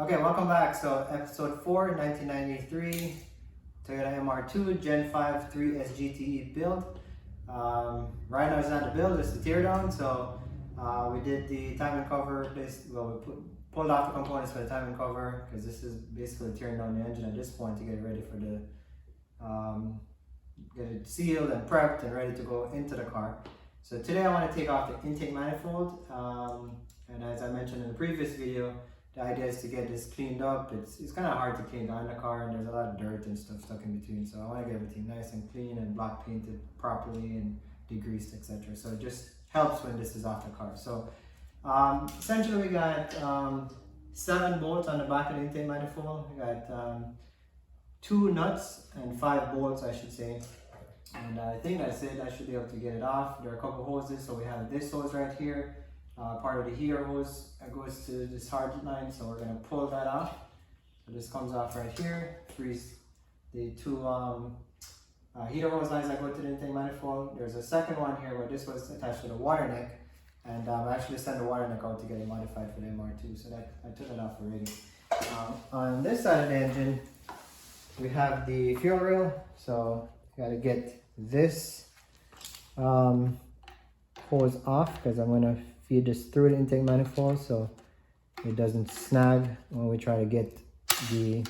Okay, welcome back. So episode 4, 1993, Toyota MR2 Gen 5 3S GTE build. Right now it's not the build, it's the teardown. So we did the timing cover. We pulled off the components for the timing cover because this is basically tearing down the engine at this point to get it ready for the get it sealed and prepped and ready to go into the car. So today I want to take off the intake manifold, and as I mentioned in the previous video, the idea is to get this cleaned up. It's kind of hard to clean down the car and there's a lot of dirt and stuff stuck in between, so I want to get everything nice and clean and block painted properly and degreased, etc. So it just helps when this is off the car. So essentially we got 7 bolts on the back of the intake manifold. We got 2 nuts and 5 bolts, I should say. And I think that's it. I should be able to get it off. There are a couple hoses. So we have this hose right here, part of the heater hose that goes to this hard line. So we're going to pull that off. So this comes off right here. Frees the 2 heater hose lines that go to the intake manifold. There's a second one here where this was attached to the water neck. And I actually sent the water neck out to get it modified for the MR2. So that I took it off already. On this side of the engine, we have the fuel rail. So you got to get this hose off because I'm going to feed this through the intake manifold so it doesn't snag when we try to get the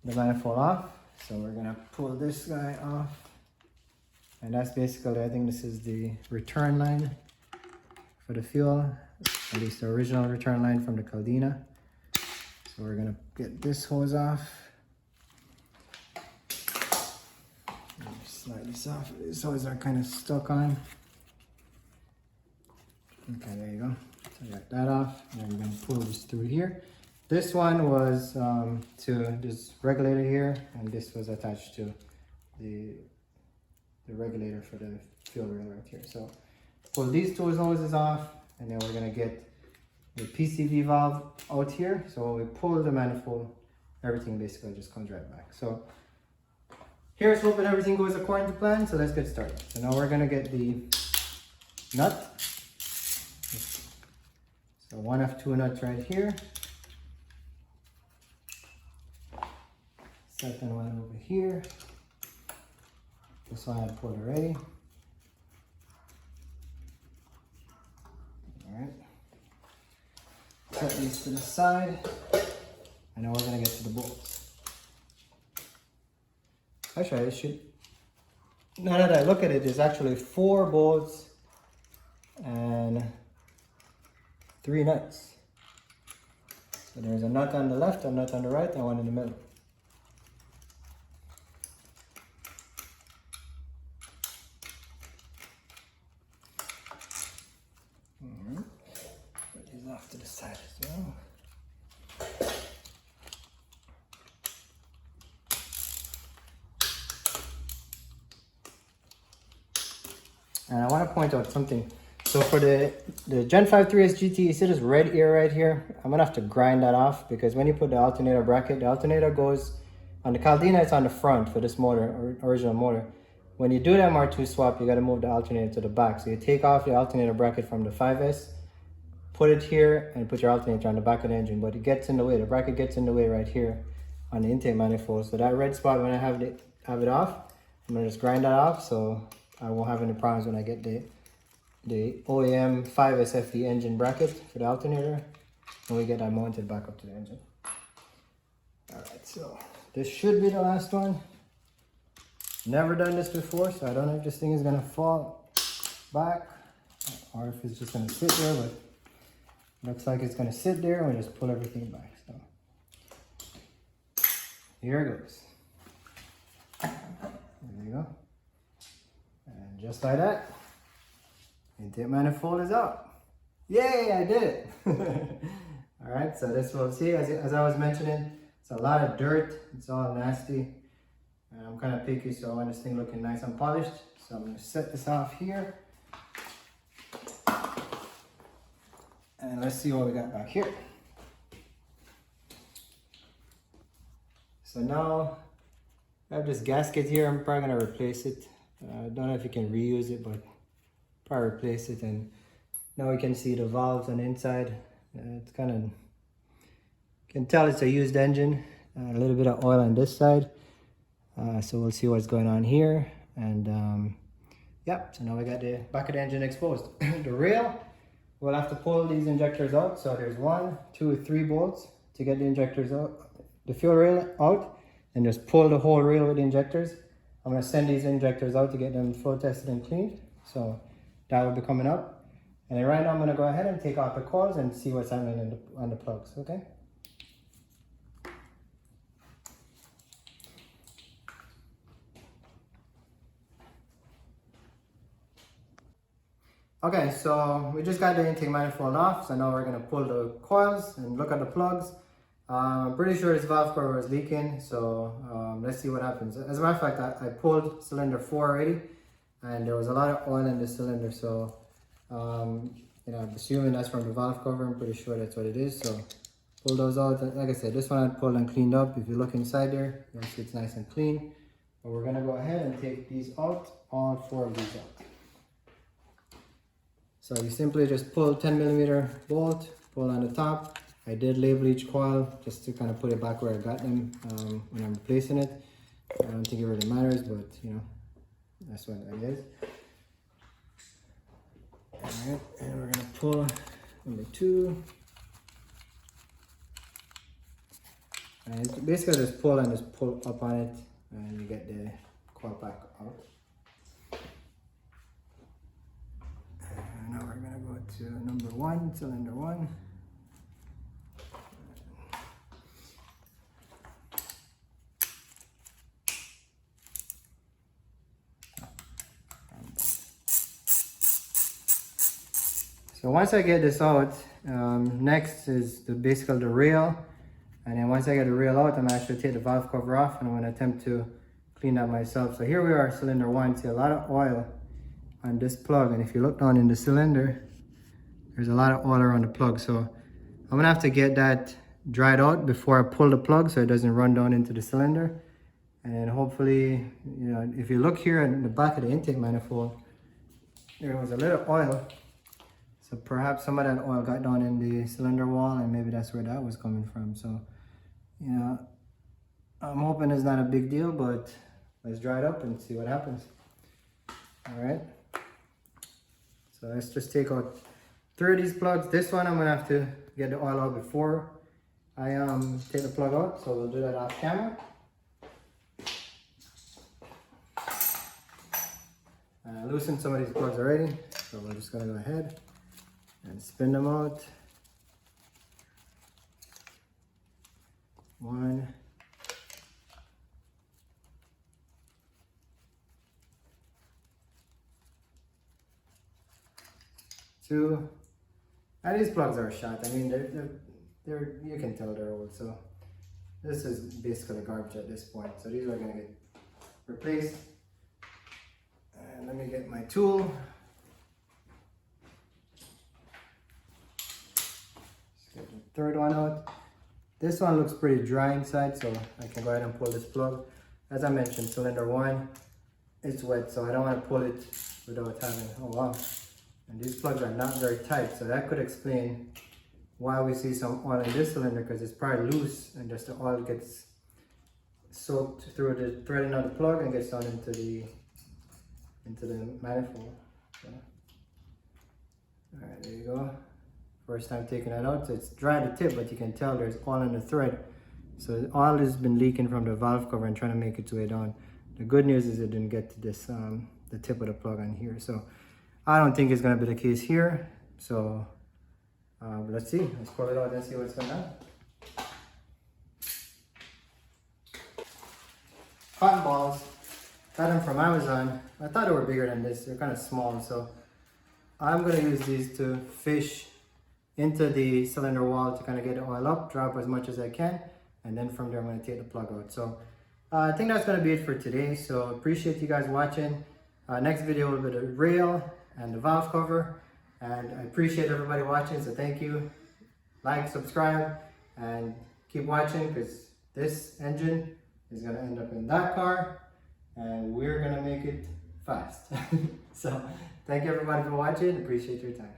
manifold off. So we're going to pull this guy off, and that's basically, I think this is the return line for the fuel, at least the original return line from the Caldina. So we're going to get this hose off. Slide this off. These hoses are kind of stuck on. Okay, there you go. So I got that off. Now you're going to pull this through here. This one was to this regulator here, and this was attached to the regulator for the fuel rail right here. So pull these 2 hoses off, and then we're going to get the PCV valve out here. So when we pull the manifold, everything basically just comes right back. So here's hoping everything goes according to plan, so let's get started. So now we're gonna get the nut. So 1 of 2 nuts right here. Second one over here. This one I pulled already. All right. Set these to the side. And now we're gonna get to the bolts. Actually, I should, now that I look at it, there's actually 4 bolts and 3 nuts. So there's a nut on the left, a nut on the right, and one in the middle. Alright, put these off to the side as well. And I want to point out something. So for the Gen 5 3S GT, you see this red ear right here? I'm going to have to grind that off because when you put the alternator bracket, the alternator goes, on the Caldina it's on the front for this motor, original motor. When you do the MR2 swap, you got to move the alternator to the back. So you take off the alternator bracket from the 5S, put it here, and put your alternator on the back of the engine. But it gets in the way, the bracket gets in the way right here on the intake manifold. So that red spot, when I have it off, I'm going to just grind that off so I won't have any problems when I get the OEM 5SFE engine bracket for the alternator, and we get that mounted back up to the engine. Alright, so this should be the last one. Never done this before, so I don't know if this thing is going to fall back or if it's just going to sit there, but looks like it's going to sit there, and we just pull everything back. So here it goes. There you go. And just like that, intake manifold is out. Yay, I did it. All right, so this will see, as I was mentioning, it's a lot of dirt. It's all nasty. And I'm kind of picky, so I want this thing looking nice and polished. So I'm going to set this off here. And let's see what we got back here. So now I have this gasket here. I'm probably going to replace it. I don't know if you can reuse it, but probably replace it. And now we can see the valves on the inside. It's kind of can tell it's a used engine. A little bit of oil on this side. So we'll see what's going on here. And yeah, so now we got the back of the engine exposed. The rail, we'll have to pull these injectors out. So there's 1, 2, 3 bolts to get the injectors out, the fuel rail out, and just pull the whole rail with the injectors. I'm gonna send these injectors out to get them flow tested and cleaned. So that will be coming up. And then right now I'm gonna go ahead and take off the coils and see what's happening on the plugs, okay? Okay, so we just got the intake manifold off, so now we're gonna pull the coils and look at the plugs. I'm pretty sure this valve cover is leaking, so let's see what happens. As a matter of fact, I pulled cylinder 4 already, and there was a lot of oil in the cylinder, so you know, I'm assuming that's from the valve cover. I'm pretty sure that's what it is, so pull those out. Like I said, this one I pulled and cleaned up. If you look inside there, you'll see it's nice and clean. But we're gonna go ahead and take these out, all 4 of these out. So you simply just pull 10mm bolt, pull on the top. I did label each coil just to kind of put it back where I got them when I'm replacing it. I don't think it really matters, but you know, that's what it is. Alright, and we're gonna pull number 2. And it's basically just pull and just pull up on it, and you get the coil back out. Now we're gonna go to number 1, cylinder 1. So once I get this out, next is basically the rail. And then once I get the rail out, I'm actually take the valve cover off, and I'm gonna attempt to clean that myself. So here we are, cylinder 1. See a lot of oil on this plug, and if you look down in the cylinder, there's a lot of oil around the plug. So I'm gonna have to get that dried out before I pull the plug so it doesn't run down into the cylinder. And then hopefully, you know, if you look here at the back of the intake manifold, there was a little oil. So perhaps some of that oil got down in the cylinder wall, and maybe that's where that was coming from. So, you know, I'm hoping it's not a big deal, but let's dry it up and see what happens. All right. So let's just take out 3 of these plugs. This one I'm gonna have to get the oil out before I take the plug out, so we'll do that off camera. I loosened some of these plugs already, so we're just gonna go ahead and spin them out. 1. 2. And these plugs are shot. I mean, they're you can tell they're old. So this is basically garbage at this point. So these are gonna get replaced. And let me get my tool. Let's get the 3rd one out. This one looks pretty dry inside, so I can go ahead and pull this plug. As I mentioned, cylinder 1, it's wet, so I don't want to pull it without having, oh wow. And these plugs are not very tight, so that could explain why we see some oil in this cylinder, because it's probably loose and just the oil gets soaked through the threading of the plug and gets down into the manifold. So, all right, there you go. First time taking that out, so it's dry at the tip, but you can tell there's oil in the thread. So the oil has been leaking from the valve cover and trying to make its way down. The good news is it didn't get to this, the tip of the plug on here. So I don't think it's gonna be the case here. So let's see, let's pull it out and see what's going on. Cotton balls, got them from Amazon. I thought they were bigger than this, they're kind of small. So I'm gonna use these to fish into the cylinder wall to kind of get the oil up, drop as much as I can, and then from there I'm going to take the plug out. So I think that's going to be it for today. So appreciate you guys watching. Next video will be the rail and the valve cover, and I appreciate everybody watching, so thank you. Like, subscribe, and keep watching, because this engine is going to end up in that car and we're going to make it fast. So thank you everybody for watching. Appreciate your time.